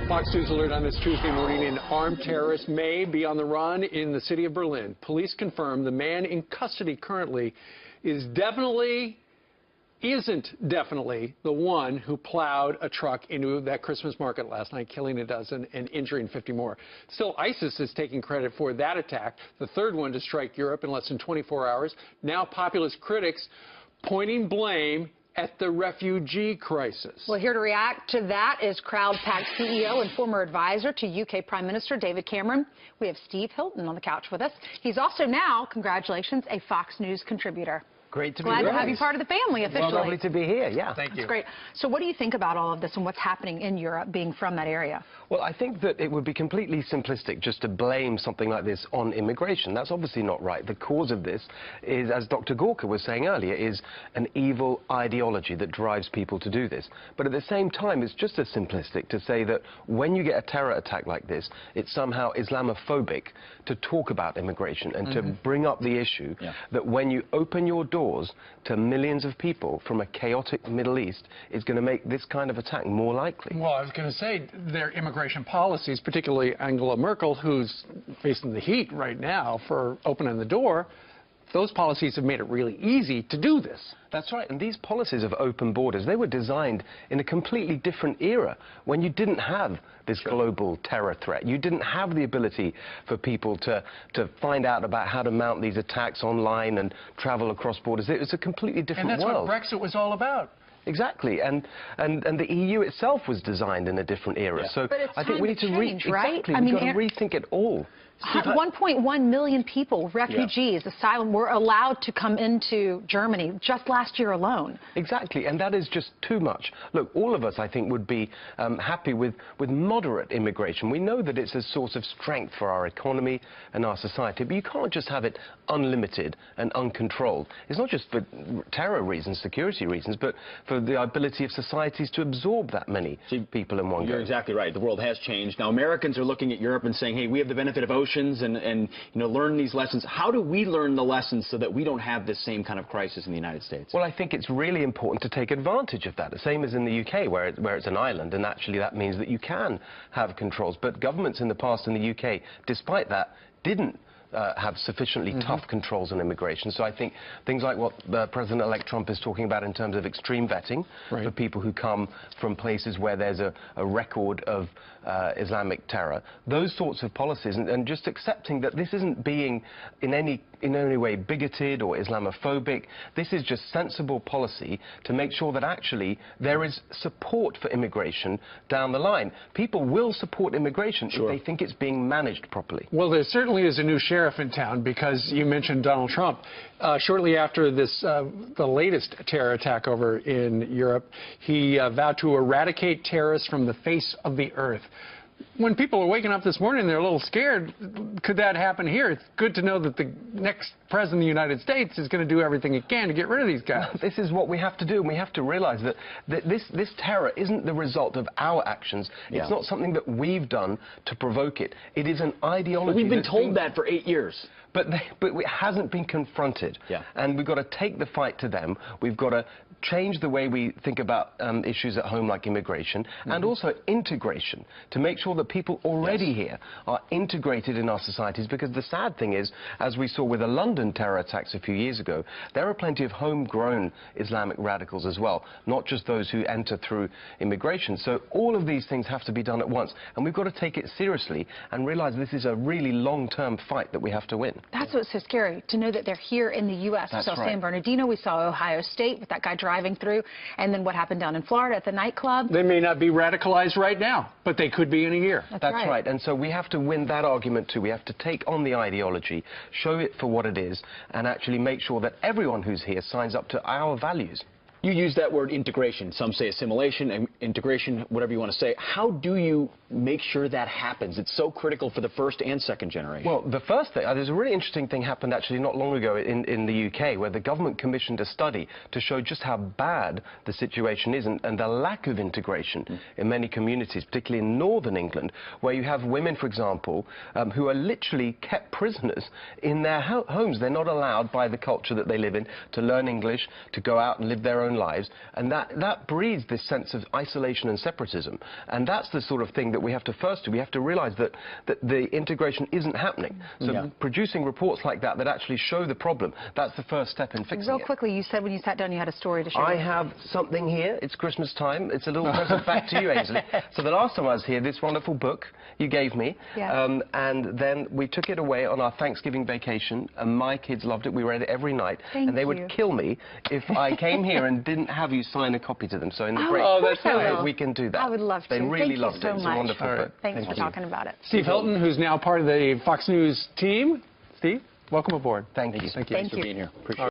Fox News alert on this Tuesday morning. An armed terrorist may be on the run in the city of Berlin. Police confirm the man in custody currently isn't definitely the one who plowed a truck into that Christmas market last night, killing a dozen and injuring 50 more. Still, ISIS is taking credit for that attack, the third one to strike Europe in less than 24 hours. Now populist critics pointing blame at the refugee crisis. Well, here to react to that is CrowdPact CEO and former advisor to UK Prime Minister David Cameron. We have Steve Hilton on the couch with us. He's also now, congratulations, a Fox News contributor. Great to be Glad here. to have you part of the family officially. Well, lovely to be here, yeah. Thank you. That's great. So what do you think about all of this and what's happening in Europe, being from that area? Well, I think that it would be completely simplistic just to blame something like this on immigration. That's obviously not right. The cause of this is, as Dr. Gorka was saying earlier, is an evil ideology that drives people to do this. But at the same time, it's just as simplistic to say that when you get a terror attack like this, it's somehow Islamophobic to talk about immigration and to bring up the issue that when you open your doors to millions of people from a chaotic Middle East, it's going to make this kind of attack more likely. Well, I was going to say their immigration policies, particularly Angela Merkel, who's facing the heat right now for opening the door, those policies have made it really easy to do this. That's right, and these policies of open borders, they were designed in a completely different era when you didn't have this global terror threat. You didn't have the ability for people to find out about how to mount these attacks online and travel across borders. It was a completely different world. And that's what Brexit was all about. Exactly, and the EU itself was designed in a different era. Yeah. So but it's I think we need to right? Exactly, we've got to rethink it all. 1.1 million people, refugees, asylum, were allowed to come into Germany just last year alone. Exactly, and that is just too much. Look, all of us, I think, would be happy with moderate immigration. We know that it's a source of strength for our economy and our society, but you can't just have it unlimited and uncontrolled. It's not just for terror reasons, security reasons, but for the ability of societies to absorb that many people in one go. You're exactly right. The world has changed. Now, Americans are looking at Europe and saying, hey, we have the benefit of oceans and you know, learn these lessons. How do we learn the lessons so that we don't have this same kind of crisis in the United States? Well, I think it's really important to take advantage of that, the same as in the UK, where it's an island, and actually that means that you can have controls. But governments in the past in the UK, despite that, didn't have sufficiently tough controls on immigration. So I think things like what President-elect Trump is talking about in terms of extreme vetting for people who come from places where there's a record of Islamic terror, those sorts of policies, and just accepting that this isn't being in any way bigoted or Islamophobic. This is just sensible policy to make sure that actually there is support for immigration down the line. People will support immigration if they think it's being managed properly. Well, there certainly is a new sheriff in town, because you mentioned Donald Trump. Shortly after this, the latest terror attack over in Europe, he vowed to eradicate terrorists from the face of the earth. When people are waking up this morning, they're a little scared. Could that happen here? It's good to know that the next president of the United States is going to do everything he can to get rid of these guys. This is what we have to do, and we have to realize that this terror isn't the result of our actions. It's not something that we've done to provoke it. It is an ideology. But we've been told that for 8 years. But it hasn't been confronted. And we've got to take the fight to them. We've got to change the way we think about issues at home like immigration, and also integration, to make sure that people already here are integrated in our societies, because the sad thing is, as we saw with the London terror attacks a few years ago, there are plenty of homegrown Islamic radicals as well, not just those who enter through immigration. So all of these things have to be done at once, and we've got to take it seriously and realize this is a really long-term fight that we have to win. That's what's so scary, to know that they're here in the U.S. We saw San Bernardino, we saw Ohio State with that guy driving through, and then what happened down in Florida at the nightclub. They may not be radicalized right now, but they could be in a year. That's right. And so we have to win that argument too. We have to take on the ideology, show it for what it is, and actually make sure that everyone who's here signs up to our values. You use that word integration. Some say assimilation, integration, whatever you want to say. How do you make sure that happens? It's so critical for the first and second generation. Well, the first thing, there's a really interesting thing happened actually not long ago in the UK, where the government commissioned a study to show just how bad the situation is and the lack of integration in many communities, particularly in northern England, where you have women, for example, who are literally kept prisoners in their homes. They're not allowed by the culture that they live in to learn English, to go out and live their own lives, and that breeds this sense of isolation and separatism. And that's the sort of thing that we have to first do. We have to realize that the integration isn't happening. So producing reports like that actually show the problem, that's the first step in fixing it. Real quickly, you said when you sat down you had a story to share. I have something here. It's Christmas time. It's a little present back to you, Ainsley. So the last time I was here, this wonderful book you gave me, and then we took it away on our Thanksgiving vacation, and my kids loved it. We read it every night, and they would kill me if I came here and didn't have you sign a copy to them. So in the break, we can do that. I would love to. They really loved it. So It's a wonderful book. Thanks for talking about it. Steve Hilton, who's now part of the Fox News team. Steve, welcome aboard. Thank you. Thank you. Thanks for being here. Appreciate it.